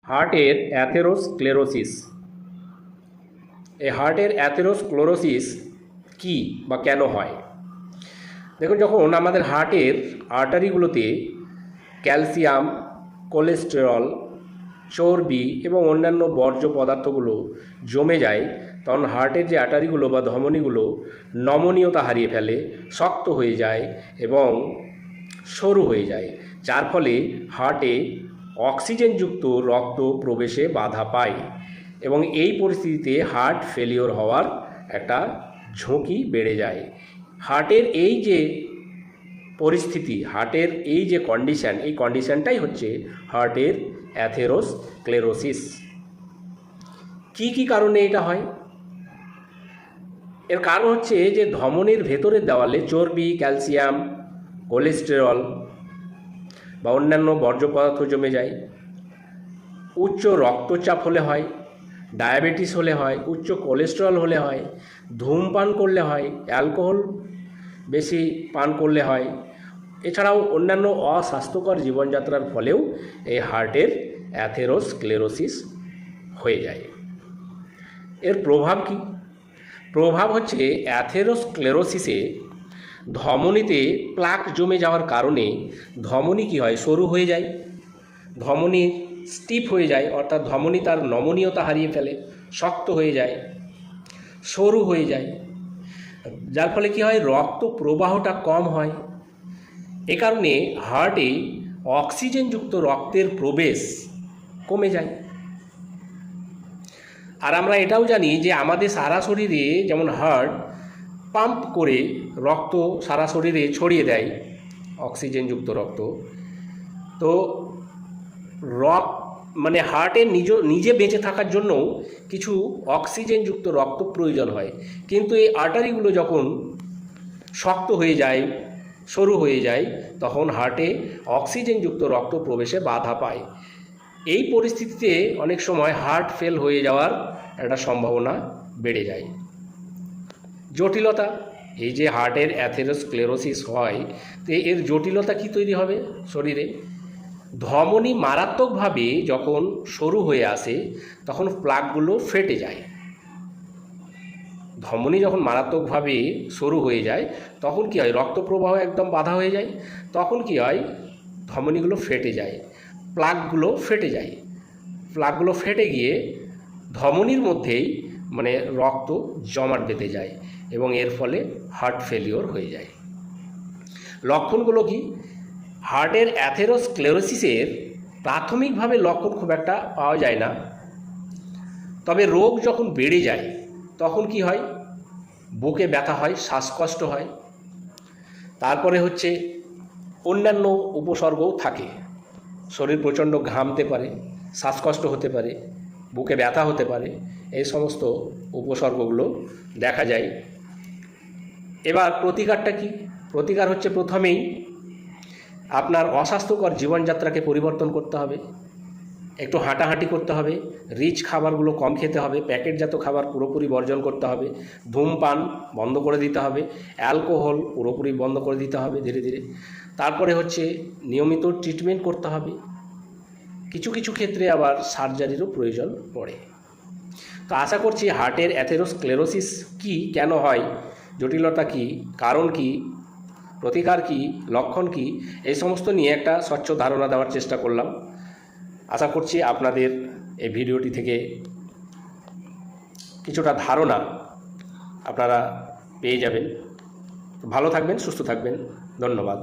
হার্টের অ্যাথেরোস্ক্লেরোসিস। এই হার্টের অ্যাথেরোস্ক্লেরোসিস কী বা কেন হয়? দেখুন, যখন আমাদের হার্টের আর্টারিগুলোতে ক্যালসিয়াম, কোলেস্টেরল, চর্বি এবং অন্যান্য বর্জ্য পদার্থগুলো জমে যায়, তখন হার্টের যে আর্টারিগুলো বা ধমনীগুলো নমনীয়তা হারিয়ে ফেলে, শক্ত হয়ে যায় এবং সরু হয়ে যায়, যার ফলে হার্টে অক্সিজেনযুক্ত রক্ত প্রবেশে বাধা পায় এবং এই পরিস্থিতিতে হার্ট ফেলিওর হওয়ার একটা ঝুঁকি বেড়ে যায়। হার্টের এই যে পরিস্থিতি, হার্টের এই যে কন্ডিশান, এই কন্ডিশানটাই হচ্ছে হার্টের অ্যাথেরোস্ক্লেরোসিস। কি কারণে এটা হয়? এর কারণ হচ্ছে যে ধমনীর ভেতরের দেওয়ালে চর্বি, ক্যালসিয়াম, কোলেস্টেরল বা অন্যান্য বর্জ্য পদার্থ জমে যায়। উচ্চ রক্তচাপ হলে হয়, ডায়াবেটিস হলে হয়, উচ্চ কোলেস্টেরল হলে হয়, ধূমপান করলে হয়, অ্যালকোহল বেশি পান করলে হয়, এছাড়াও অন্যান্য অস্বাস্থ্যকর জীবনযাত্রার ফলেও এই হার্টের অ্যাথেরোস্ক্লেরোসিস হয়ে যায়। এর প্রভাব কি? প্রভাব হচ্ছে অ্যাথেরোস্ক্লেরোসিসে ধমনীতে প্লাক জমে যাওয়ার কারণে ধমনী কী হয়? সরু হয়ে যায়, ধমনী স্টিফ হয়ে যায়, অর্থাৎ ধমনী তার নমনীয়তা হারিয়ে ফেলে, শক্ত হয়ে যায়, সরু হয়ে যায়, যার ফলে কী হয়? রক্ত প্রবাহটা কম হয়। এ কারণে হার্টে অক্সিজেনযুক্ত রক্তের প্রবেশ কমে যায়। আর আমরা এটাও জানি যে আমাদের সারা শরীরে যেমন হার্ট পাম্প করে রক্ত সারা শরীরে ছড়িয়ে দেয়, অক্সিজেনযুক্ত রক্ত, তো হার্টের নিজে বেঁচে থাকার জন্য কিছু অক্সিজেনযুক্ত রক্ত প্রয়োজন হয়, কিন্তু এই আর্টারিগুলো যখন শক্ত হয়ে যায়, সরু হয়ে যায়, তখন হার্টে অক্সিজেনযুক্ত রক্ত প্রবেশে বাধা পায়। এই পরিস্থিতিতে অনেক সময় হার্ট ফেল হয়ে যাওয়ার একটা সম্ভাবনা বেড়ে যায়। জটিলতা, এই যে হার্টের অ্যাথেরোস্ক্লেরোসিস হয়, তো এর জটিলতা কি তৈরি হবে শরীরে? ধমনী মারাত্মকভাবে যখন সরু হয়ে আসে, তখন প্লাকগুলো ফেটে যায়। ধমনী যখন মারাত্মকভাবে সরু হয়ে যায়, তখন কি হয়? রক্ত প্রবাহ একদম বাধা হয়ে যায়, তখন কি হয়? ধমনীগুলো ফেটে যায়, প্লাকগুলো ফেটে যায়, প্লাকগুলো ফেটে গিয়ে ধমনীর মধ্যেই রক্ত জমাট বেঁধে যায় এবং এর ফলে হার্ট ফেলিওর হয়ে যায়। লক্ষণগুলো কি? হার্টের অ্যাথেরোস্ক্লেরোসিসের প্রাথমিকভাবে লক্ষণ খুব একটা পাওয়া যায় না, তবে রোগ যখন বেড়ে যায় তখন কি হয়? বুকে ব্যথা হয়, শ্বাসকষ্ট হয়, তারপরে হচ্ছে অন্যান্য উপসর্গও থাকে। শরীর প্রচণ্ড ঘামতে পারে, শ্বাসকষ্ট হতে পারে, বুকে ব্যথা হতে পারে, এই সমস্ত উপসর্গগুলো দেখা যায়। এবার প্রতিকারটা কি? প্রতিকার হচ্ছে প্রথমেই আপনার অস্বাস্থ্যকর জীবনযাত্রাকে পরিবর্তন করতে হবে, একটু হাঁটাহাঁটি করতে হবে, রিচ খাবারগুলো কম খেতে হবে, প্যাকেটজাত খাবার পুরোপুরি বর্জন করতে হবে, ধূমপান বন্ধ করে দিতে হবে, অ্যালকোহল পুরোপুরি বন্ধ করে দিতে হবে ধীরে ধীরে। তারপরে হচ্ছে নিয়মিত ট্রিটমেন্ট করতে হবে, কিছু কিছু ক্ষেত্রে আবার সার্জারিরও প্রয়োজন পড়ে। তো আশা করছি হার্টের অ্যাথেরোস্ক্লেরোসিস কি, কেন হয়, জটিলতা কি, কারণ কি, প্রতিকার কি, লক্ষণ কি, এই সমস্ত নিয়ে একটা স্বচ্ছ ধারণা দেওয়ার চেষ্টা করলাম। আশা করছি আপনাদের এই ভিডিওটি থেকে কিছুটা ধারণা আপনারা পেয়ে যাবেন। ভালো থাকবেন, সুস্থ থাকবেন। ধন্যবাদ।